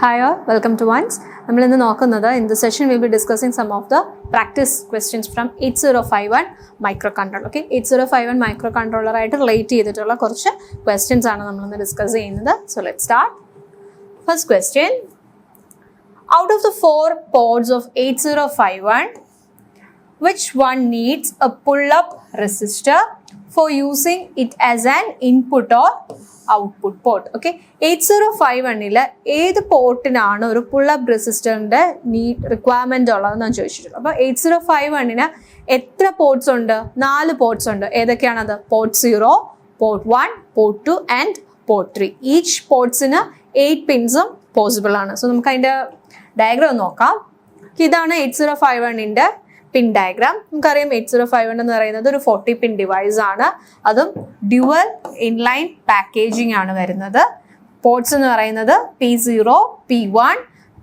Hi all, welcome to ONCE. In this session, we'll be discussing some of the practice questions from 8051 microcontroller. Okay, 8051 microcontroller related questions discuss. So let's start. First question. Out of the 4 ports of 8051, which one needs a pull-up resistor for using it as an input or output port? Okay, 8051 il ഏത് പോർട്ടിനാണ് ഒരു pull-up റെസിസ്റ്ററിന്റെ requirement ഉള്ളതെന്ന് ചോദിച്ചിട്ടുണ്ട്. അപ്പോൾ 8051 എത്ര ports ഉണ്ട്? 4 ports ഉണ്ട്. ഏതൊക്കെയാണത്? Port 0, port 1, port 2 and port 3. Each പോർട്ട്സിന് 8 പിൻസും പോസിബിൾ ആണ്. സോ നമുക്ക് അതിന്റെ ഡയഗ്രാം നോക്കാം. ഇതാണ് 8051 പിൻ ഡയഗ്രാം. നമുക്കറിയാം 8051 എന്ന് പറയുന്നത് ഒരു 40 പിൻ ഡിവൈസ് ആണ്. അതും ഡ്യുവൽ ഇൻലൈൻ പാക്കേജിംഗ് ആണ് വരുന്നത്. പോർട്ട്സ് എന്ന് പറയുന്നത് P0, P1,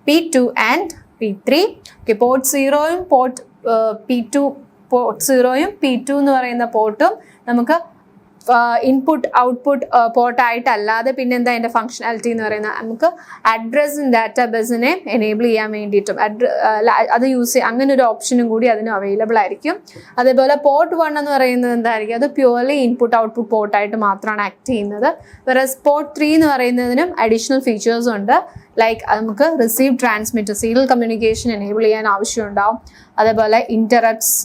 P2 and P3. Okay, port 0യും പോർട്ട് P2 പോർട്ട് 0യും P2 എന്ന് പറയുന്ന പോർട്ടും നമുക്ക് ഇൻപുട്ട് ഔട്ട്പുട്ട് പോർട്ടായിട്ടല്ലാതെ പിന്നെ എന്താ അതിൻ്റെ ഫങ്ഷനാലിറ്റി എന്ന് പറയുന്നത്, നമുക്ക് അഡ്രസ് ഡാറ്റാബേസിനെ എനേബിൾ ചെയ്യാൻ വേണ്ടിയിട്ടും അത് യൂസ് ചെയ്യാം, അങ്ങനെ ഒരു ഓപ്ഷനും കൂടി അതിന് അവൈലബിൾ ആയിരിക്കും. അതേപോലെ പോർട്ട് 1 എന്ന് പറയുന്നത് എന്തായിരിക്കും, അത് പ്യുവർലി ഇൻപുട്ട് ഔട്ട്പുട്ട് പോർട്ടായിട്ട് മാത്രമാണ് ആക്ട് ചെയ്യുന്നത്. വേറെസ് പോർട്ട് 3 എന്ന് പറയുന്നതിനും അഡീഷണൽ ഫീച്ചേഴ്സ് ഉണ്ട്. ലൈക്ക് നമുക്ക് receive transmit serial communication enable ചെയ്യാൻ ആവശ്യമുണ്ടാവും. അതേപോലെ ഇന്ററപ്റ്റ്സ്,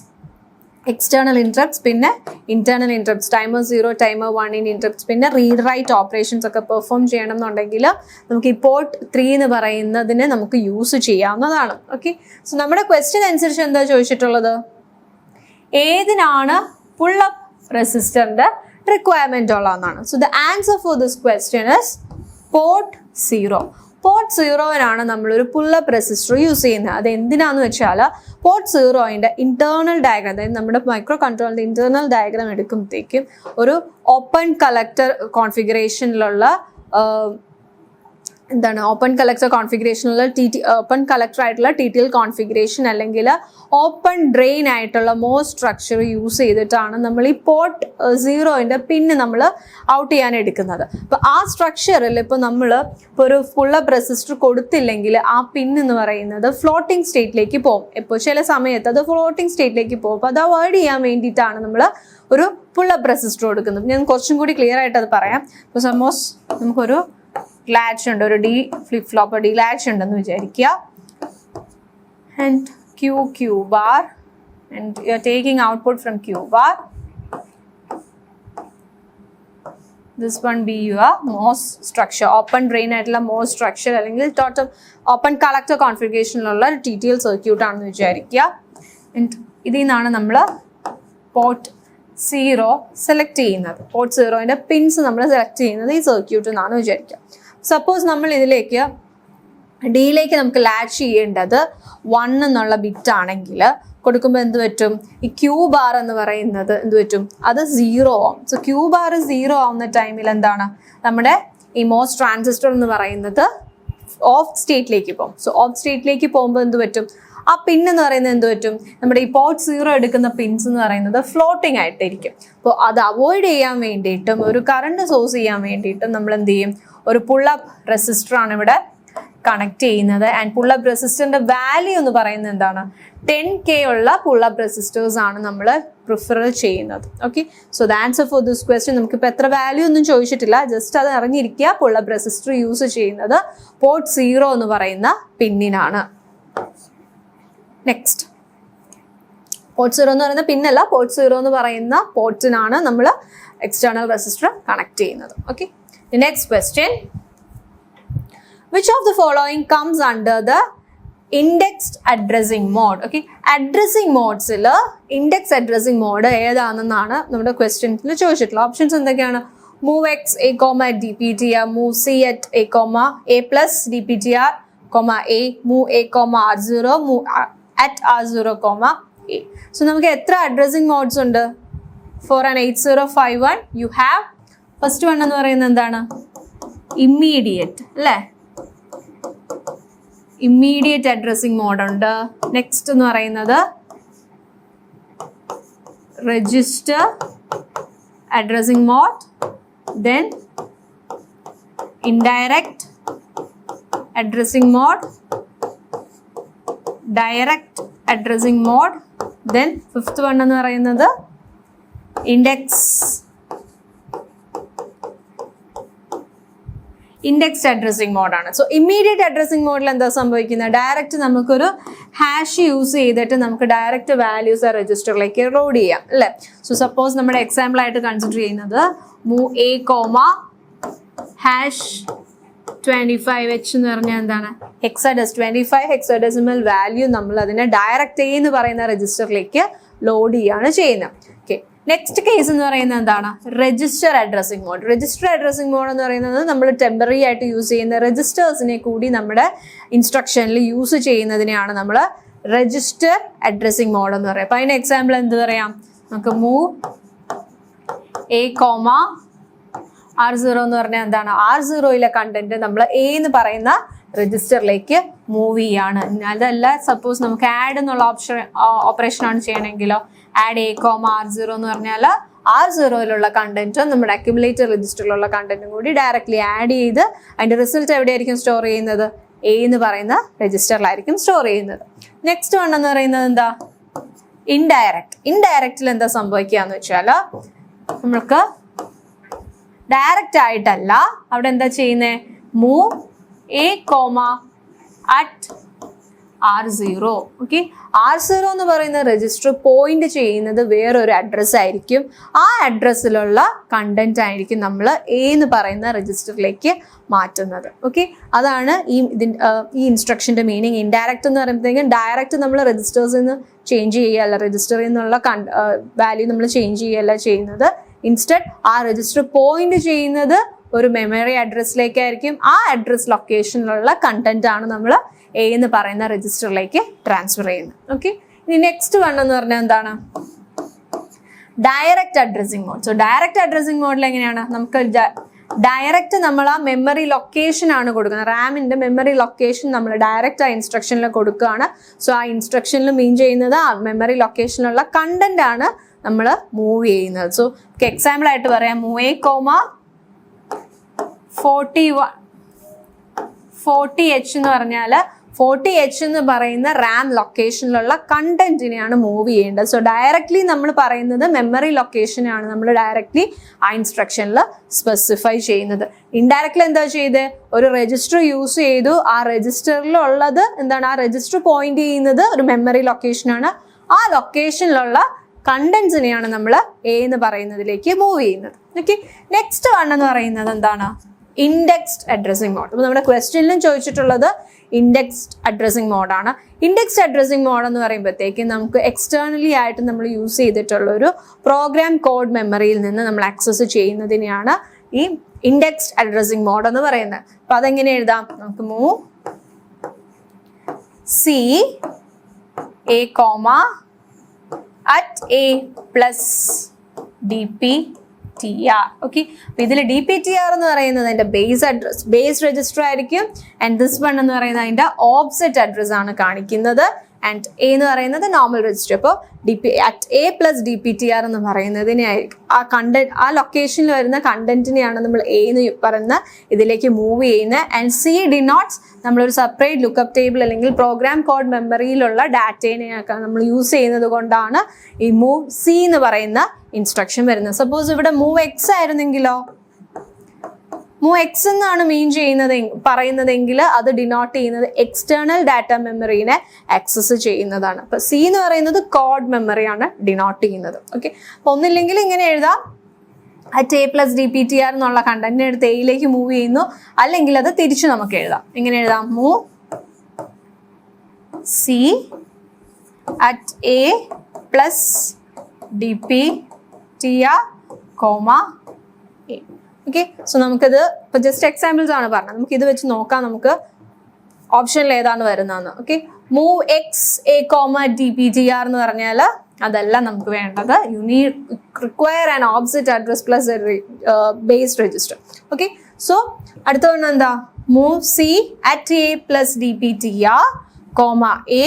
എക്സ്റ്റേണൽ ഇൻട്രപ്റ്റ്സ്, പിന്നെ internal interrupts, timer 0, timer 1 interrupts, പിന്നെ റീഡ് റൈറ്റ് ഓപ്പറേഷൻസ് ഒക്കെ പെർഫോം ചെയ്യണം എന്നുണ്ടെങ്കിൽ നമുക്ക് ഈ പോർട്ട് 3 എന്ന് പറയുന്നതിനെ നമുക്ക് യൂസ് ചെയ്യാവുന്നതാണ്. ഓക്കെ, സോ നമ്മുടെ ക്വസ്റ്റ്യൻ അനുസരിച്ച് എന്താ ചോദിച്ചിട്ടുള്ളത്, ഏതിനാണ് പുൾ-അപ്പ് റെസിസ്റ്ററിന്റെ റിക്വയർമെന്റ് ഉള്ളതെന്നാണ്. So the answer for this question is port 0. Port 0-നാണ് നമ്മളൊരു പുൾ-അപ്പ് റെസിസ്റ്റർ യൂസ് ചെയ്യുന്നത്. അത് എന്തിനാന്ന് വെച്ചാൽ പോർട്ട് 0-ന്റെ ഇന്റേണൽ ഡയഗ്രാം, അതായത് നമ്മുടെ മൈക്രോ കൺട്രോളിന്റെ ഇന്റേണൽ ഡയഗ്രാം എടുക്കുമ്പോഴത്തേക്കും ഒരു ഓപ്പൺ കളക്ടർ കോൺഫിഗറേഷനിലുള്ള ഓപ്പൺ കളക്ടർ കോൺഫിഗറേഷനുള്ള ഓപ്പൺ കളക്ടർ ആയിട്ടുള്ള TTL കോൺഫിഗറേഷൻ അല്ലെങ്കിൽ ഓപ്പൺ ഡ്രെയിൻ ആയിട്ടുള്ള മോസ്റ്റ് സ്ട്രക്ചർ യൂസ് ചെയ്തിട്ടാണ് നമ്മൾ ഈ പോർട്ട് 0-ന്റെ പിന്നെ നമ്മൾ ഔട്ട് ചെയ്യാൻ എടുക്കുന്നത്. അപ്പോൾ ആ സ്ട്രക്ചറിൽ ഇപ്പോൾ നമ്മൾ ഇപ്പോൾ ഒരു പുൾ-അപ്പ് റെസിസ്റ്റർ കൊടുത്തില്ലെങ്കിൽ ആ പിൻ എന്ന് പറയുന്നത് ഫ്ലോട്ടിംഗ് സ്റ്റേറ്റിലേക്ക് പോകും. ഇപ്പോൾ ചില സമയത്ത് അത് ഫ്ലോട്ടിംഗ് സ്റ്റേറ്റിലേക്ക് പോകും. അപ്പോൾ അത് അവോയ്ഡ് ചെയ്യാൻ വേണ്ടിയിട്ടാണ് നമ്മൾ ഒരു പുൾ-അപ്പ് റെസിസ്റ്റർ കൊടുക്കുന്നത്. ഞാൻ കുറച്ചും കൂടി ക്ലിയർ ആയിട്ട് അത് പറയാം. ഇപ്പോൾ സപ്പോസ് നമുക്കൊരു ലാച്ച് ഉണ്ട്, ഒരു D flip flop D latch ഉണ്ടെന്ന് വിചാരിക്കുക. And Q bar, and you are taking output from Q bar. This one be your MOS structure, open drain ആയിട്ടുള്ള MOS structure അല്ലെങ്കിൽ ടോട്ടൽ ഓപ്പൺ കളക്ടർ കോൺഫിഗറേഷനിലുള്ള TTL circuit ആണെന്ന് വിചാരിക്കുക. And ഇതിൽ നിന്നാണ് നമ്മൾ പോർട്ട് 0 സെലക്ട് ചെയ്യുന്നത്. പോർട്ട് 0-ന്റെ പിൻസ് നമ്മൾ സെലക്ട് ചെയ്യുന്നത് ഈ സർക്യൂട്ടിൽ നിന്നാണ് വിചാരിക്കുക. സപ്പോസ് നമ്മൾ ഇതിലേക്ക് ഡിയിലേക്ക് നമുക്ക് ലാച്ച് ചെയ്യേണ്ടത് 1 എന്നുള്ള ബിറ്റ് ആണെങ്കിൽ കൊടുക്കുമ്പോൾ എന്ത് പറ്റും, ഈ Q ബാർ എന്ന് പറയുന്നത് എന്ത് പറ്റും, അത് 0 ആവും. സോ Q ബാർ 0 ആവുന്ന ടൈമിൽ എന്താണ്, നമ്മുടെ ഈ MOS ട്രാൻസിസ്റ്റർ എന്ന് പറയുന്നത് ഓഫ് സ്റ്റേറ്റിലേക്ക് പോകും. സോ ഓഫ് സ്റ്റേറ്റിലേക്ക് പോകുമ്പോൾ എന്ത് പറ്റും, ആ പിൻ എന്ന് പറയുന്നത് എന്ത് പറ്റും, നമ്മുടെ ഈ പോർട്ട് 0 എടുക്കുന്ന പിൻസ് എന്ന് പറയുന്നത് ഫ്ലോട്ടിംഗ് ആയിട്ടിരിക്കും. അപ്പോൾ അത് അവോയ്ഡ് ചെയ്യാൻ വേണ്ടിയിട്ടും ഒരു കറണ്ട് സോഴ്സ് ചെയ്യാൻ വേണ്ടിയിട്ടും നമ്മൾ എന്ത് ചെയ്യും, ഒരു പുൾ-അപ്പ് റെസിസ്റ്റർ ആണ് ഇവിടെ കണക്ട് ചെയ്യുന്നത്. ആൻഡ് പുൾ-അപ്പ് റെസിസ്റ്ററിന്റെ വാല്യൂ എന്ന് പറയുന്നത് എന്താണ്, 10K ഉള്ള പുൾ-അപ്പ് റെസിസ്റ്റേഴ്സ് ആണ് നമ്മൾ പ്രിഫർ ചെയ്യുന്നത്. Okay, so the answer for this question, നമുക്കിപ്പോൾ എത്ര വാല്യൂ ഒന്നും ചോദിച്ചിട്ടില്ല, ജസ്റ്റ് അത് അറിഞ്ഞിരിക്കുക. പുൾ-അപ്പ് റെസിസ്റ്റർ യൂസ് ചെയ്യുന്നത് പോർട്ട് 0 എന്ന് പറയുന്ന പിന്നിനാണ്. നെക്സ്റ്റ്, പോർട്ട് 0 എന്ന് പറയുന്ന പിന്നല്ല, പോർട്ട് 0 എന്ന് പറയുന്ന പോർട്ടിനാണ് നമ്മൾ എക്സ്റ്റേണൽ റെസിസ്റ്റർ കണക്ട് ചെയ്യുന്നത്. Okay, next question, which of the following comes under the indexed addressing mode? Okay, addressing modes index addressing mode ഏതാണെന്നാണ് നമ്മുടെ ക്വസ്റ്റ്യൻസിൽ ചോദിച്ചിട്ടുള്ളത്. ഓപ്ഷൻസ് എന്തൊക്കെയാണ്, move x a dptr, move c at a plus dptr, a, move a r0, move at r0, a. So നമുക്ക് എത്ര addressing modes ഉണ്ട് for an 8051? you have first one എന്ന് പറയുന്നത് എന്താണ്, immediate അല്ലേ, ഇമ്മീഡിയറ്റ് അഡ്രസ്സിംഗ് മോഡ് ഉണ്ട്. Next എന്ന് പറയുന്നത് register addressing mode, then indirect addressing mode, direct addressing mode, then fifth one എന്ന് പറയുന്നത് ഇൻഡെക്സ്ഡ് അഡ്രസ്സിംഗ് മോഡാണ്. സോ ഇമ്മീഡിയറ്റ് അഡ്രസ്സിംഗ് മോഡിൽ എന്താ സംഭവിക്കുന്നത്? ഡയറക്റ്റ് നമുക്കൊരു ഹാഷ് യൂസ് ചെയ്തിട്ട് നമുക്ക് ഡയറക്റ്റ് വാല്യൂസ് ആ രജിസ്റ്ററിലേക്ക് ലോഡ് ചെയ്യാം അല്ലേ? സോ സപ്പോസ് നമ്മുടെ എക്സാമ്പിൾ ആയിട്ട് കൺസിഡർ ചെയ്യുന്നത് move A comma hash 25H എന്ന് പറഞ്ഞാൽ എന്താണ്? ഹെക്സാഡെസിമൽ 25 ഹെക്സാഡെസിമൽ വാല്യൂ നമ്മൾ അതിനെ ഡയറക്റ്റ് എ എന്ന് പറയുന്ന രജിസ്റ്ററിലേക്ക് ലോഡ് ചെയ്യാണ് ചെയ്യുന്നത്. ഓക്കെ, നെക്സ്റ്റ് കേസ് എന്ന് പറയുന്നത് എന്താണ്? Register addressing mode. Register addressing mode എന്ന് പറയുന്നത് നമ്മൾ ടെമ്പററി ആയിട്ട് യൂസ് ചെയ്യുന്ന രജിസ്റ്റേഴ്സിനെ കൂടി നമ്മുടെ ഇൻസ്ട്രക്ഷനിൽ യൂസ് ചെയ്യുന്നതിനെയാണ് നമ്മൾ രജിസ്റ്റർ അഡ്രസ്സിംഗ് മോഡ് എന്ന് പറയുക. അപ്പൊ അതിന് എക്സാമ്പിൾ എന്ത് പറയാം? നമുക്ക് മൂവ് എ കോമ R0 എന്ന് പറഞ്ഞാൽ എന്താണ്? R0യിലെ കണ്ടന്റ് നമ്മൾ എ എന്ന് പറയുന്ന രജിസ്റ്ററിലേക്ക് മൂവ് ചെയ്യാണ്. അതല്ല, സപ്പോസ് നമുക്ക് ആഡ് എന്നുള്ള ഓപ്പറേഷൻ ആണ് ചെയ്യണമെങ്കിലോ ആഡ് എ കോമ R0 എന്ന് പറഞ്ഞാൽ R0യിലുള്ള കണ്ടന്റും നമ്മുടെ അക്യുമുലേറ്റർ രജിസ്റ്ററിലുള്ള കണ്ടന്റും കൂടി ഡയറക്ട്ലി ആഡ് ചെയ്ത് അതിന്റെ റിസൾട്ട് എവിടെയായിരിക്കും സ്റ്റോർ ചെയ്യുന്നത്? എ എന്ന് പറയുന്ന രജിസ്റ്ററിലായിരിക്കും സ്റ്റോർ ചെയ്യുന്നത്. നെക്സ്റ്റ് വൺ എന്ന് പറയുന്നത് എന്താ? ഇൻഡയറക്റ്റ്. ഇൻഡയറക്റ്റിൽ എന്താ സംഭവിക്കുക എന്ന് വെച്ചാൽ നമ്മൾക്ക് ഡയറക്റ്റ് ആയിട്ടല്ല അവിടെ എന്താ ചെയ്യുന്നത്? Move A comma at R0. Okay, R0 എന്ന് പറയുന്ന രജിസ്റ്റർ പോയിന്റ് ചെയ്യുന്നത് വേറൊരു അഡ്രസ് ആയിരിക്കും. ആ അഡ്രസ്സിലുള്ള കണ്ടന്റ് ആയിരിക്കും നമ്മൾ എ എന്ന് പറയുന്ന രജിസ്റ്ററിലേക്ക് മാറ്റുന്നത്. ഓക്കെ, അതാണ് ഈ ഇൻസ്ട്രക്ഷന്റെ മീനിങ്. ഇൻഡയറക്റ്റ് എന്ന് പറയുമ്പോഴത്തേക്കും ഡയറക്റ്റ് നമ്മൾ രജിസ്റ്റേഴ്സിൽ നിന്ന് ചേഞ്ച് ചെയ്യുകയല്ല, രജിസ്റ്ററിൽ നിന്നുള്ള വാല്യൂ നമ്മൾ ചേഞ്ച് ചെയ്യുകയല്ല ചെയ്യുന്നത്. ഇൻസ്റ്റഡ് ആ രജിസ്റ്റർ പോയിന്റ് ചെയ്യുന്നത് ഒരു മെമ്മറി അഡ്രസ്സിലേക്കായിരിക്കും. ആ അഡ്രസ് ലൊക്കേഷനിലുള്ള കണ്ടന്റ് ആണ് നമ്മൾ എ എന്ന് പറയുന്ന രജിസ്റ്ററിലേക്ക് ട്രാൻസ്ഫർ ചെയ്യുന്നത്. ഓക്കെ, ഇനി നെക്സ്റ്റ് വൺ എന്ന് പറഞ്ഞാൽ എന്താണ്? Direct addressing mode. So direct addressing മോഡിൽ എങ്ങനെയാണ്? നമുക്ക് ഡയറക്റ്റ് നമ്മൾ ആ മെമ്മറി ലൊക്കേഷൻ ആണ് കൊടുക്കുന്നത്. റാമിന്റെ മെമ്മറി ലൊക്കേഷൻ നമ്മൾ ഡയറക്റ്റ് ആ ഇൻസ്ട്രക്ഷനിൽ കൊടുക്കുകയാണ്. സോ ആ ഇൻസ്ട്രക്ഷനിൽ മീൻ ചെയ്യുന്നത് ആ മെമ്മറി ലൊക്കേഷനിലുള്ള കണ്ടന്റ് ആണ് നമ്മൾ മൂവ് ചെയ്യുന്നത്. സോ എക്സാമ്പിൾ ആയിട്ട് പറയാം, മൂവ് എ കോമ 40H എന്ന് പറഞ്ഞാൽ 40H എന്ന് പറയുന്ന റാം ലൊക്കേഷനിലുള്ള കണ്ടന്റിനെയാണ് മൂവ് ചെയ്യേണ്ടത്. സോ ഡയറക്ട്ലി നമ്മൾ പറയുന്നത് മെമ്മറി ലൊക്കേഷനാണ് നമ്മൾ ഡയറക്ട്ലി ആ ഇൻസ്ട്രക്ഷനിൽ സ്പെസിഫൈ ചെയ്യുന്നത്. ഇൻഡയറക്ട്ലി എന്താ ചെയ്ത്? ഒരു രജിസ്റ്റർ യൂസ് ചെയ്തു. ആ രജിസ്റ്ററിലുള്ളത് എന്താണ്? ആ രജിസ്റ്റർ പോയിന്റ് ചെയ്യുന്നത് ഒരു മെമ്മറി ലൊക്കേഷനാണ്. ആ ലൊക്കേഷനിലുള്ള കണ്ടന്റ്സിനെയാണ് നമ്മൾ എ എന്ന് പറയുന്നതിലേക്ക് മൂവ് ചെയ്യുന്നത്. ഓക്കെ, നെക്സ്റ്റ് വൺ എന്ന് പറയുന്നത് എന്താണ്? Indexed addressing mode. അപ്പോൾ നമ്മുടെ ക്വസ്റ്റ്യനിലും ചോദിച്ചിട്ടുള്ളത് ഇൻഡെക്സ്ഡ് അഡ്രസ്സിംഗ് മോഡാണ്. ഇൻഡെക്സ്ഡ് അഡ്രസ്സിംഗ് മോഡ് എന്ന് പറയുമ്പോഴത്തേക്കും നമുക്ക് എക്സ്റ്റേണലി ആയിട്ട് നമ്മൾ യൂസ് ചെയ്തിട്ടുള്ള ഒരു പ്രോഗ്രാം കോഡ് മെമ്മറിയിൽ നിന്ന് നമ്മൾ ആക്സസ് ചെയ്യുന്നതിനെയാണ് ഈ ഇൻഡെക്സ്ഡ് അഡ്രസ്സിംഗ് മോഡ് എന്ന് പറയുന്നത്. അപ്പൊ അതെങ്ങനെ എഴുതാം? നമുക്ക് move C A comma at a plus dptr. Okay, അപ്പൊ ഇതിൽ dptr എന്ന് പറയുന്നത് അതിന്റെ ബേസ് അഡ്രസ്, ബേസ് രജിസ്റ്റർ ആയിരിക്കും. ആൻഡ് ദിസ് വൺ എന്ന് പറയുന്നത് അതിന്റെ ഓഫ്സെറ്റ് അഡ്രസ് ആണ് കാണിക്കുന്നത്. ആൻഡ് എ എന്ന് പറയുന്നത് നോർമൽ രജിസ്റ്റർ. അപ്പോൾ at a plus dptr എന്ന് പറയുന്നതിനെ ആ കണ്ടന്റ്, ആ ലൊക്കേഷനിൽ വരുന്ന കണ്ടന്റിനെയാണ് നമ്മൾ എ എന്ന് പറയുന്ന ഇതിലേക്ക് മൂവ് ചെയ്യുന്നത്. ആൻഡ് സി ഡിനോട്ട്സ് നമ്മളൊരു സെപ്പറേറ്റ് ലുക്കപ്പ് ടേബിൾ അല്ലെങ്കിൽ പ്രോഗ്രാം കോഡ് മെമ്മറിയിലുള്ള ഡാറ്റേനെയൊക്കെ നമ്മൾ യൂസ് ചെയ്യുന്നത് കൊണ്ടാണ് ഈ മൂവ് സി എന്ന് പറയുന്ന ഇൻസ്ട്രക്ഷൻ വരുന്നത്. സപ്പോസ് ഇവിടെ മൂവ് എക്സ് ആയിരുന്നെങ്കിലോ, മൂവ് എക്സ് എന്നാണ് മീൻ ചെയ്യുന്നത് പറയുന്നതെങ്കിൽ അത് ഡിനോട്ട് ചെയ്യുന്നത് എക്സ്റ്റേണൽ ഡാറ്റ മെമ്മറീനെ ആക്സസ് ചെയ്യുന്നതാണ്. അപ്പൊ സി എന്ന് പറയുന്നത് കോഡ് മെമ്മറിയാണ് ഡിനോട്ട് ചെയ്യുന്നത്. ഓക്കെ, അപ്പൊ ഒന്നില്ലെങ്കിൽ ഇങ്ങനെ എഴുതാം, at a plus dptr എന്നുള്ള കണ്ടന്റിനെ എടുത്ത് എയിലേക്ക് മൂവ് ചെയ്യുന്നു. അല്ലെങ്കിൽ അത് തിരിച്ചു നമുക്ക് എഴുതാം. എങ്ങനെ എഴുതാം? Move C at a plus dptr comma A. Okay, so നമുക്കിത് ഇപ്പൊ ജസ്റ്റ് എക്സാമ്പിൾസ് ആണ് പറഞ്ഞത്. നമുക്ക് ഇത് വെച്ച് നോക്കാം നമുക്ക് ഓപ്ഷനിൽ ഏതാണ് വരുന്നതെന്ന്. Okay, move X A comma dptr എന്ന് പറഞ്ഞാൽ അതല്ല നമുക്ക് വേണ്ടത്. You need require an object address plus base register. Okay, so അടുത്ത ഒന്ന് എന്താ? Move C at a plus dptr comma A.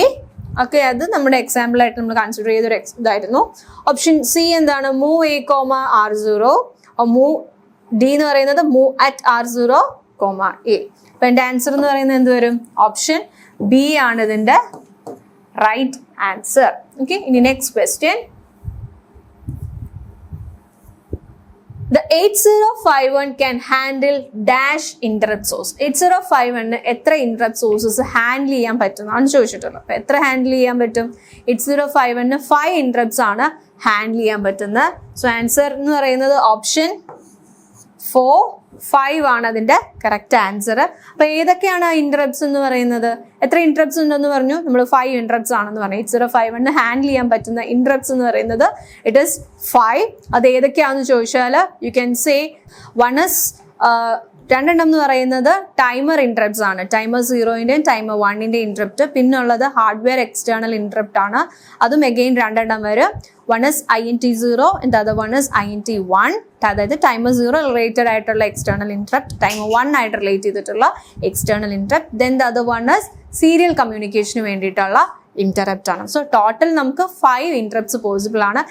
Okay, അത് നമ്മുടെ എക്സാമ്പിൾ ആയിട്ട് നമ്മൾ കൺസിഡർ ചെയ്തൊരു ഇതായിരുന്നു. ഓപ്ഷൻ സി എന്താണ്? Move A comma R0. Move D എന്ന് പറയുന്നത് മൂവ് at R0 A. അപ്പൊ എൻ്റെ ആൻസർ എന്ന് പറയുന്നത് എന്ത് വരും? ഓപ്ഷൻ ബി ആണ് ഇതിന്റെ റൈറ്റ് ആൻസർ. ഓക്കെ, ഇനി next question. The 8051 can handle dash interrupt source. 8051 എത്ര interrupt sources ഹാൻഡിൽ ചെയ്യാൻ പറ്റുന്നതാണ് ചോദിച്ചിട്ടുള്ളത്. അപ്പൊ എത്ര ഹാൻഡിൽ ചെയ്യാൻ പറ്റും? 8051 5 interrupts ആണ് ഹാൻഡിൽ ചെയ്യാൻ പറ്റുന്നത്. സോ ആൻസർ എന്ന് പറയുന്നത് ഓപ്ഷൻ 4, 5 ആണ് അതിന്റെ കറക്റ്റ് ആൻസർ. അപ്പൊ ഏതൊക്കെയാണ് ഇന്ററപ്റ്റ്സ് എന്ന് പറയുന്നത്? എത്ര ഇന്ററപ്റ്റ്സ് ഉണ്ടെന്ന് പറഞ്ഞു? നമ്മൾ 5 ഇന്ററപ്റ്റ്സ് ആണെന്ന് പറഞ്ഞു. 8051 ഹാൻഡിൽ ചെയ്യാൻ പറ്റുന്ന ഇന്ററപ്റ്റ്സ് എന്ന് പറയുന്നത് ഇറ്റ് ഈസ് 5. അത് ഏതൊക്കെയാണെന്ന് ചോദിച്ചാൽ you can say one is രണ്ടെണ്ണം എന്ന് പറയുന്നത് ടൈമർ ഇന്ററപ്റ്റ്സ് ആണ്. ടൈമർ 0-ന്റെയും ടൈമർ 1-ന്റെയും ഇന്ററപ്റ്റ്. പിന്നുള്ളത് ഹാർഡ്വെയർ എക്സ്റ്റേണൽ ഇന്ററപ്റ്റ് ആണ്. അതും അഗെയിൻ രണ്ടെണ്ണം വരും. One is INT0 and the other one is INT1. അതായത് ടൈമർ 0 റിലേറ്റഡ് ആയിട്ടുള്ള എക്സ്റ്റേണൽ ഇന്ററപ്റ്റ്, ടൈമർ 1 ആയിട്ട് റിലേറ്റ് ചെയ്തിട്ടുള്ള external interrupt. Then the other one is serial കമ്മ്യൂണിക്കേഷന് വേണ്ടിയിട്ടുള്ള ഇന്ററപ്റ്റ് ആണ്. സോ ടോട്ടൽ നമുക്ക് 5 ഇന്ററപ്റ്റ്സ് പോസിബിൾ ആണ്.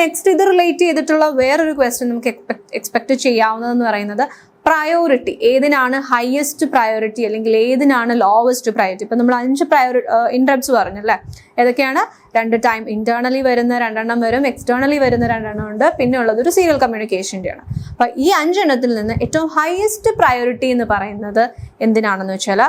നെക്സ്റ്റ് ഇത് റിലേറ്റ് ചെയ്തിട്ടുള്ള വേറൊരു ക്വസ്റ്റ്യൻ നമുക്ക് എക്സ്പെക്ട് ചെയ്യാവുന്നതെന്ന് പറയുന്നത് പ്രയോറിറ്റി. ഏതിനാണ് ഹയസ്റ്റ് പ്രയോറിറ്റി അല്ലെങ്കിൽ ഏതിനാണ് ലോവസ്റ്റ് പ്രയോറിറ്റി? ഇപ്പം നമ്മൾ 5 ഇന്ററപ്റ്റ്സ് പറഞ്ഞല്ലേ? ഏതൊക്കെയാണ്? 2 ടൈം ഇന്റേണലി വരുന്ന 2 വരും, എക്സ്റ്റേണലി വരുന്ന 2 ഉണ്ട്, പിന്നെ ഉള്ളത് ഒരു സീരിയൽ കമ്മ്യൂണിക്കേഷൻ്റെ ആണ്. അപ്പം ഈ 5 എണ്ണത്തിൽ നിന്ന് ഏറ്റവും ഹയസ്റ്റ് പ്രയോറിറ്റി എന്ന് പറയുന്നത് എന്തിനാണെന്ന് വെച്ചാൽ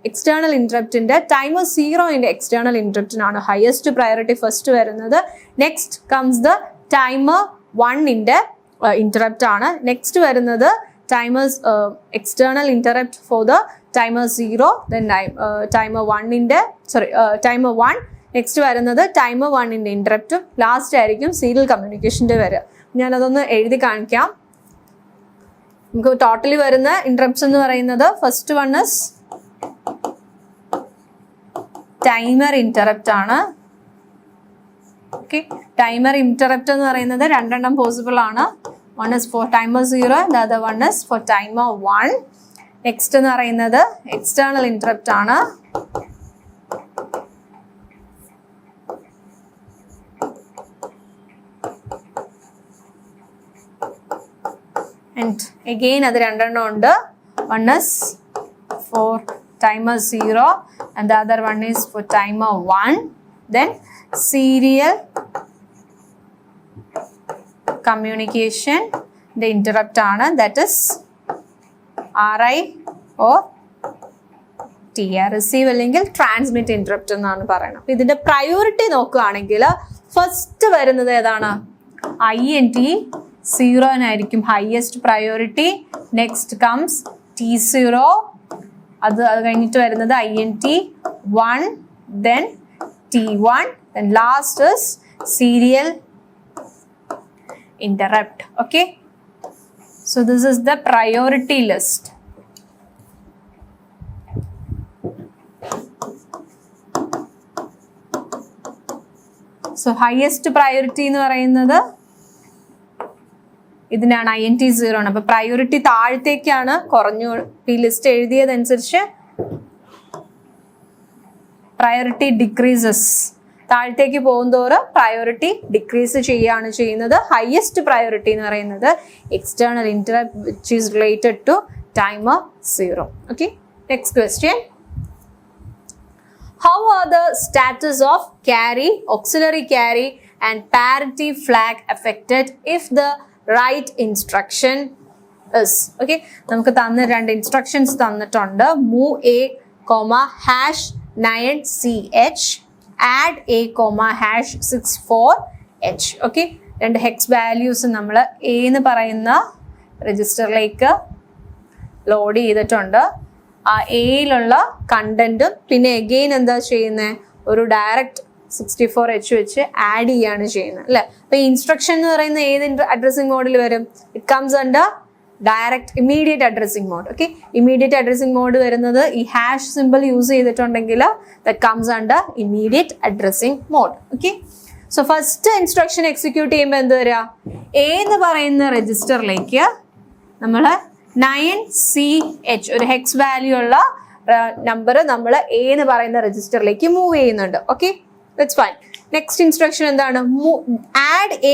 എക്സ്റ്റേണൽ ഇന്ററപ്റ്റിന്റെ ടൈമർ 0-ന്റെ എക്സ്റ്റേണൽ ഇന്ററപ്റ്റിനാണ് ഹയസ്റ്റ് പ്രയോറിറ്റി ഫസ്റ്റ് വരുന്നത്. നെക്സ്റ്റ് കംസ് ദ ടൈമർ 1-ന്റെ ഇന്ററപ്റ്റ് ആണ്. നെക്സ്റ്റ് വരുന്നത് timers external interrupt for the timer 0, then timer 1-ന്റെ ടൈമർ 1. നെക്സ്റ്റ് വരുന്നത് ടൈമർ 1-ന്റെ ഇന്ററപ്റ്റും ലാസ്റ്റ് ആയിരിക്കും സീരിയൽ കമ്മ്യൂണിക്കേഷൻ്റെ വരിക. ഞാനതൊന്ന് എഴുതി കാണിക്കാം. നമുക്ക് ടോട്ടലി വരുന്ന ഇന്ററപ്റ്റ്സ് എന്ന് പറയുന്നത് first one is timer interrupt ആണ്. ഓക്കെ, ടൈമർ ഇന്ററപ്റ്റ് എന്ന് പറയുന്നത് 2 പോസിബിൾ ആണ്. One is for timer 0, the other one is for timer 1. Next എന്ന് പറയുന്നത് എക്സ്റ്റേണൽ ഇന്ററപ്റ്റ് ആണ്. ആൻഡ് അഗെയിൻ അത് 2 ഉണ്ട്. One is for timer 0 and the other one is for timer 1. Then serial communication, the interrupt ആണ്, that is RI or TR, receive അല്ലെങ്കിൽ transmit interrupt എന്നാണ് പറയുന്നത്. അപ്പൊ ഇതിന്റെ പ്രയോറിറ്റി നോക്കുകയാണെങ്കിൽ ഫസ്റ്റ് വരുന്നത് ഏതാണ്? INT0 highest priority. Next comes T0, അത് കഴിഞ്ഞിട്ട് വരുന്നത് INT1, then T1, then last is serial interrupt. Okay, so this is the priority list. So highest priority എന്ന് പറയുന്നത് ഇതിനാണ്, INT0 ആണ്. അപ്പൊ പ്രയോറിറ്റി താഴത്തേക്കാണ് കുറഞ്ഞു. ഈ ലിസ്റ്റ് എഴുതിയതനുസരിച്ച് പ്രയോറിറ്റി ഡിക്രീസസ്. താഴത്തേക്ക് പോകുന്തോറും പ്രയോറിറ്റി ഡിക്രീസ് ചെയ്യുകയാണ് ചെയ്യുന്നത്. ഹയസ്റ്റ് പ്രയോറിറ്റി എന്ന് പറയുന്നത് external interrupt which is related to timer 0. Okay, next question. How are the status of carry, auxiliary carry and parity flag affected if the right instruction is? Okay, നമുക്ക് തന്ന 2 instructions തന്നിട്ടുണ്ട്. Move A, #9CH, add A, #64H. Okay, 2 hex values നമ്മൾ A എന്ന് പറയുന്ന രജിസ്റ്ററിലേക്ക് load ചെയ്തിട്ടുണ്ട്. ആ എയിലുള്ള കണ്ടന്റും പിന്നെ എഗെയിൻ എന്താ ചെയ്യുന്നത്? ഒരു ഡയറക്റ്റ് 64H വെച്ച് ആഡ് ചെയ്യാണ് ചെയ്യുന്നത് അല്ലേ? അപ്പൊ ഈ ഇൻസ്ട്രക്ഷൻ എന്ന് പറയുന്ന ഏത് അഡ്രസ്സിംഗ് മോഡിൽ വരും? It comes under direct immediate addressing mode. Okay, immediate addressing mode വരുന്നത് ഈ ഹാഷ് സിമ്പിൾ യൂസ് ചെയ്തിട്ടുണ്ടെങ്കിൽ that comes under immediate addressing mode. Okay, so first instruction execute ചെയ്യുമ്പോൾ എന്ത് വരിക? എ എന്ന് പറയുന്ന രജിസ്റ്ററിലേക്ക് നമ്മൾ 9CH ഒരു ഹെക്സ് വാല്യൂ ഉള്ള നമ്പർ നമ്മൾ എ എന്ന് പറയുന്ന രജിസ്റ്ററിലേക്ക് മൂവ് ചെയ്യുന്നുണ്ട്. Okay, that's fine. Next instruction എന്താണ്? Add A,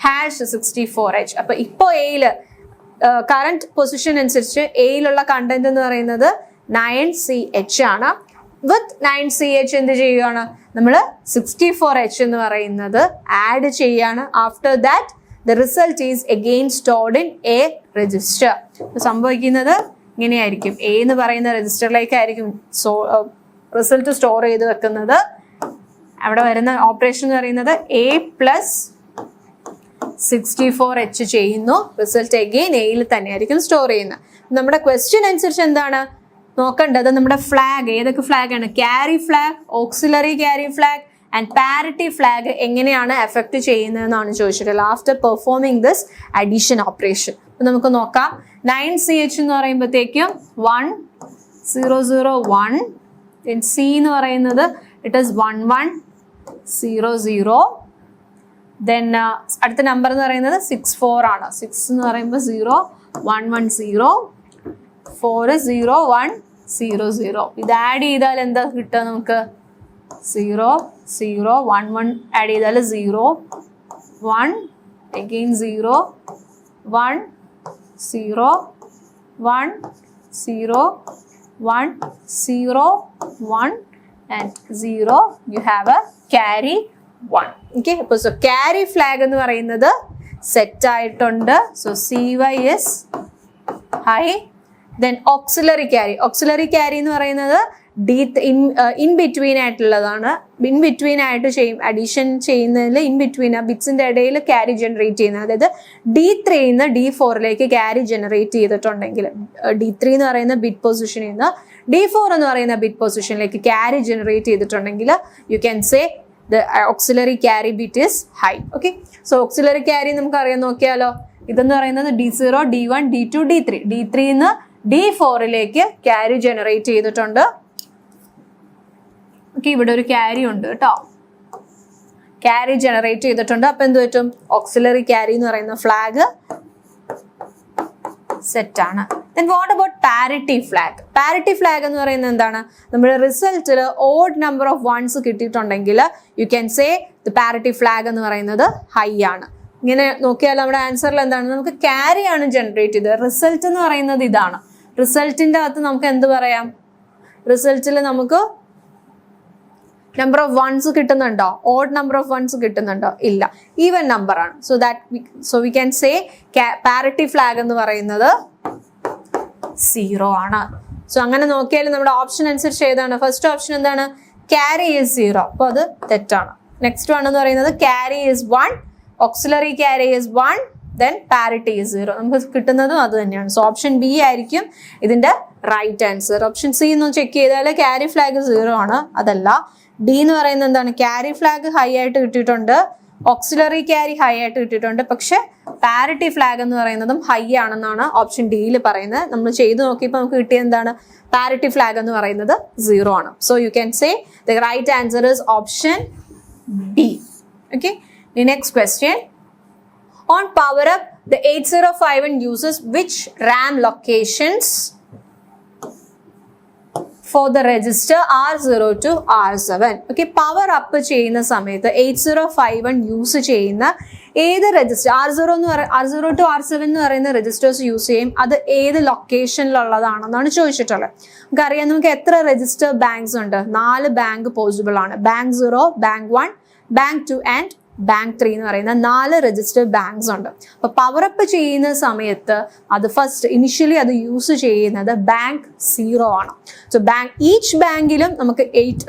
#64H. അപ്പൊ ഇപ്പോൾ എയിൽ കറന്റ് പൊസിഷൻ അനുസരിച്ച് എയിലുള്ള കണ്ടന്റ് എന്ന് പറയുന്നത് 9CH ആണ്. വിത്ത് 9CH എന്ത് ചെയ്യുകയാണ്, നമ്മൾ 64H എന്ന് പറയുന്നത് ആഡ് ചെയ്യാണ്. After that the result is again stored in A register. സംഭവിക്കുന്നത് ഇങ്ങനെയായിരിക്കും, എ എന്ന് പറയുന്ന രജിസ്റ്ററിലേക്കായിരിക്കും റിസൾട്ട് സ്റ്റോർ ചെയ്ത് വെക്കുന്നത്. അവിടെ വരുന്ന ഓപ്പറേഷൻ എന്ന് പറയുന്നത് A+64H ചെയ്യുന്നു. റിസൾട്ട് അഗെയിൻ എയിൽ തന്നെയായിരിക്കും സ്റ്റോർ ചെയ്യുന്നത്. നമ്മുടെ ക്വസ്റ്റ്യൻ അനുസരിച്ച് എന്താണ് നോക്കേണ്ടത്, നമ്മുടെ ഫ്ലാഗ് ഏതൊക്കെ ഫ്ലാഗ് ആണ്, carry flag, auxiliary carry flag and parity flag എങ്ങനെയാണ് എഫക്ട് ചെയ്യുന്നതെന്നാണ് ചോദിച്ചിട്ടുള്ളത് after performing this addition operation. അപ്പൊ നമുക്ക് നോക്കാം. 9CH എന്ന് പറയുമ്പോഴത്തേക്കും 1001, C എന്ന് പറയുന്നത് ഇറ്റ് ഈസ് 1100. ദെൻ അടുത്ത നമ്പർ എന്ന് പറയുന്നത് 64 ആണ്. 6 എന്ന് പറയുമ്പോൾ 0 110, 4 0 100. ഇത് ആഡ് ചെയ്താൽ എന്താ കിട്ടുക നമുക്ക്, 0 0 1 1 ആഡ് ചെയ്താൽ 0 1 again 0 1 0 1 0 1 0 1 and 0. You have a carry 1. Okay, അപ്പോൾ so carry flag എന്ന് പറയുന്നത് സെറ്റ് ആയിട്ടുണ്ട്. So CY is high. Then auxiliary carry എന്ന് പറയുന്നത് ഇൻ ബിറ്റ്വീൻ ആയിട്ടുള്ളതാണ്. ഇൻ ബിറ്റ്വീൻ ആയിട്ട് ചെയ്യും, അഡീഷൻ ചെയ്യുന്നതിൽ ഇൻ ബിറ്റ്വീൻ ആ ബിറ്റ്സിന്റെ ഇടയിൽ ക്യാരി ജനറേറ്റ് ചെയ്യുന്നത്. അതായത് D3 നിന്ന് D4 ക്യാരി ജനറേറ്റ് ചെയ്തിട്ടുണ്ടെങ്കിൽ, D3 എന്ന് പറയുന്ന ബിറ്റ് പൊസിഷനിൽ നിന്ന് D4 എന്ന് പറയുന്ന ബിറ്റ് പൊസിഷനിലേക്ക് ക്യാരി ജനറേറ്റ് ചെയ്തിട്ടുണ്ടെങ്കിൽ U can say the auxiliary carry bit is high. Okay, so auxiliary carry നമുക്ക് അറിയാൻ നോക്കിയാലോ, ഇതെന്ന് പറയുന്നത് D0 D1 D2 D3 D3 നിന്ന് D4 ക്യാരി ജനറേറ്റ് ചെയ്തിട്ടുണ്ട്. ഓക്കെ, ഇവിടെ ഒരു ക്യാരി ഉണ്ട് കേട്ടോ, ക്യാരി ജനറേറ്റ് ചെയ്തിട്ടുണ്ട്. അപ്പൊ എന്ത് പറ്റും, ഓക്സിലറി ക്യാരി എന്ന് പറയുന്ന ഫ്ലാഗ് സെറ്റ് ആണ്. Then what about parity flag? Parity flag എന്ന് പറയുന്നത് എന്താണ്, നമ്മുടെ റിസൾട്ടിൽ ഓഡ് നമ്പർ ഓഫ് വൺസ് കിട്ടിയിട്ടുണ്ടെങ്കിൽ you can say the parity flag എന്ന് പറയുന്നത് ഹൈ ആണ്. ഇങ്ങനെ നോക്കിയാൽ നമ്മുടെ ആൻസറിൽ എന്താണ്, നമുക്ക് ക്യാരി ആണ് ജനറേറ്റ് ചെയ്തത്. റിസൾട്ട് എന്ന് പറയുന്നത് ഇതാണ്. റിസൾട്ടിന്റെ അകത്ത് നമുക്ക് എന്ത് പറയാം, റിസൾട്ടിൽ നമുക്ക് നമ്പർ ഓഫ് വൺസ് കിട്ടുന്നുണ്ടോ, ഓഡ് നമ്പർ ഓഫ് വൺസ് കിട്ടുന്നുണ്ടോ, ഇല്ല, ഈവൻ നമ്പർ ആണ്. So we can say parity flag എന്ന് പറയുന്നത് 0 ആണ്. സോ അങ്ങനെ നോക്കിയാൽ നമ്മുടെ ഓപ്ഷൻ അനുസരിച്ച് ഏതാണ്, ഫസ്റ്റ് ഓപ്ഷൻ എന്താണ്, ക്യാരി ഈസ് 0, അപ്പോൾ അത് തെറ്റാണ്. നെക്സ്റ്റ് വൺ എന്ന് പറയുന്നത് carry is 1, auxiliary carry is 1, then parity is 0. നമുക്ക് കിട്ടുന്നതും അത് തന്നെയാണ്. സോ ഓപ്ഷൻ ബി ആയിരിക്കും ഇതിന്റെ റൈറ്റ് ആൻസർ. ഓപ്ഷൻ സി ഒന്ന് ചെക്ക് ചെയ്താൽ ക്യാരി ഫ്ലാഗ് 0 ആണ്, അതല്ല. ഡി എന്ന് പറയുന്നത് എന്താണ്, ക്യാരി ഫ്ലാഗ് ഹൈ ആയിട്ട് കിട്ടിയിട്ടുണ്ട്, ഓക്സിലറി ക്യാരി ഹൈ ആയിട്ട് കിട്ടിയിട്ടുണ്ട്, പക്ഷെ പാരിറ്റി ഫ്ലാഗ് എന്ന് പറയുന്നതും ഹൈ ആണെന്നാണ് ഓപ്ഷൻ ഡിയിൽ പറയുന്നത്. നമ്മൾ ചെയ്ത് നോക്കിയപ്പോൾ നമുക്ക് കിട്ടിയ എന്താണ്, പാരിറ്റി ഫ്ലാഗ് എന്ന് പറയുന്നത് 0 ആണ്. So you can say the right answer is option B. Okay, the next question. On power up, the 8051 uses which RAM locations for the register R0 to R7? Okay, power up ചെയ്യുന്ന സമയത്ത് 8051 use ചെയ്യുന്ന ഏത് register, R0 to R7 എന്ന് പറയുന്ന registers use ചെയ്യും, അത് ഏത് ലൊക്കേഷനിലുള്ളതാണെന്നാണ് ചോദിച്ചിട്ടുള്ളത്. നമുക്കറിയാം, നമുക്ക് എത്ര രജിസ്റ്റർ ബാങ്ക്സ് ഉണ്ട്, 4 ബാങ്ക് പോസിബിൾ ആണ്. Bank 0, bank 1, bank 2 and bank 3 എന്ന് പറയുന്ന 4 രജിസ്റ്റേർഡ് ബാങ്ക്സ് ഉണ്ട്. അപ്പൊ പവറപ്പ് ചെയ്യുന്ന സമയത്ത് അത് ഫസ്റ്റ് ഇനിഷ്യലി അത് യൂസ് ചെയ്യുന്നത് ബാങ്ക് 0 ആണ്. സോ ഈച്ച് ബാങ്കിലും നമുക്ക് 8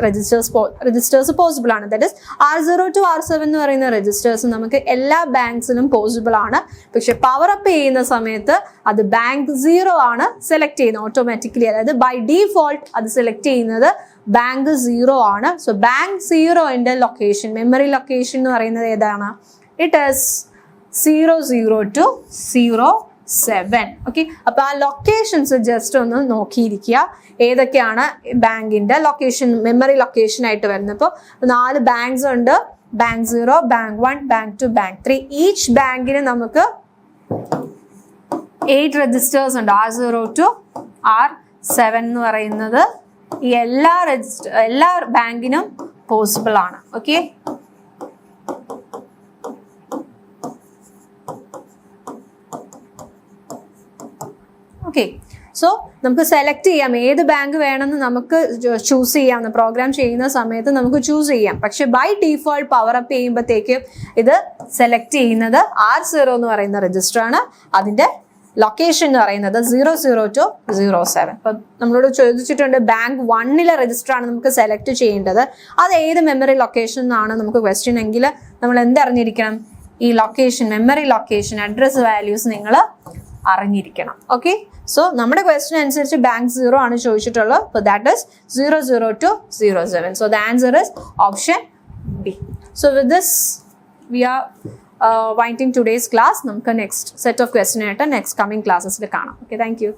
രജിസ്റ്റേഴ്സ് പോസിബിൾ ആണ്. That is R0 to R7 എന്ന് പറയുന്ന രജിസ്റ്റേഴ്സ് നമുക്ക് എല്ലാ ബാങ്ക്സിലും പോസിബിൾ ആണ്. പക്ഷെ പവറപ്പ് ചെയ്യുന്ന സമയത്ത് അത് ബാങ്ക് 0 ആണ് സെലക്ട് ചെയ്യുന്നത് ഓട്ടോമാറ്റിക്കലി. അതായത് ബൈ ഡീഫോൾട്ട് അത് സെലക്ട് ചെയ്യുന്നത് ബാങ്ക് 0 ആണ്. സോ ബാങ്ക് 0ന്റെ ലൊക്കേഷൻ, മെമ്മറി ലൊക്കേഷൻ എന്ന് പറയുന്നത് ഏതാണ്, ഇറ്റ് ഈസ് 00 to 07. ഓക്കെ, അപ്പൊ ആ ലൊക്കേഷൻസ് ജസ്റ്റ് ഒന്ന് നോക്കിയിരിക്കുക, ഏതൊക്കെയാണ് ബാങ്കിന്റെ ലൊക്കേഷൻ, മെമ്മറി ലൊക്കേഷൻ ആയിട്ട് വരുന്നത്. ഇപ്പോൾ 4 ബാങ്ക്സ് ഉണ്ട്, bank 0, bank 1, bank 2, bank 3. Each ബാങ്കിന് നമുക്ക് 8 രജിസ്റ്റേഴ്സ് ഉണ്ട്. R0 to R7 എന്ന് പറയുന്നത് ഈ എല്ലാ ബാങ്കിനും പോസിബിൾ ആണ്. Okay, okay. സോ നമുക്ക് സെലക്ട് ചെയ്യാം ഏത് ബാങ്ക് വേണമെന്ന് നമുക്ക് ചൂസ് ചെയ്യാം. പ്രോഗ്രാം ചെയ്യുന്ന സമയത്ത് നമുക്ക് ചൂസ് ചെയ്യാം. പക്ഷെ ബൈ ഡീഫോൾട്ട് പവർ അപ്പ് ചെയ്യുമ്പോഴത്തേക്കും ഇത് സെലക്ട് ചെയ്യുന്നത് R0 എന്ന് പറയുന്ന രജിസ്റ്റർ ആണ്. അതിന്റെ ലൊക്കേഷൻ എന്ന് പറയുന്നത് 00 to 07. അപ്പൊ നമ്മളോട് ചോദിച്ചിട്ടുണ്ട് ബാങ്ക് 1 രജിസ്റ്റർ ആണ് നമുക്ക് സെലക്ട് ചെയ്യേണ്ടത്. അത് ഏത് മെമ്മറി ലൊക്കേഷൻ എന്നാണ് നമുക്ക് ക്വസ്റ്റ്യൻ എങ്കിൽ നമ്മൾ എന്തറിഞ്ഞിരിക്കണം? ഈ location, memory location, address values നിങ്ങൾ അറിഞ്ഞിരിക്കണം. ഓക്കെ. സോ നമ്മുടെ ക്വസ്റ്റ്യൻ അനുസരിച്ച് ബാങ്ക് 0 ആണ് ചോദിച്ചിട്ടുള്ളത്. So that is 00 to 07. So the answer is option B. So with this we are winding today's class. നമുക്ക് നെക്സ്റ്റ് സെറ്റ് ഓഫ് ക്വസ്റ്റ്യൻ ആയിട്ട് next coming ക്ലാസ്സസിൽ കാണാം. Okay, thank U.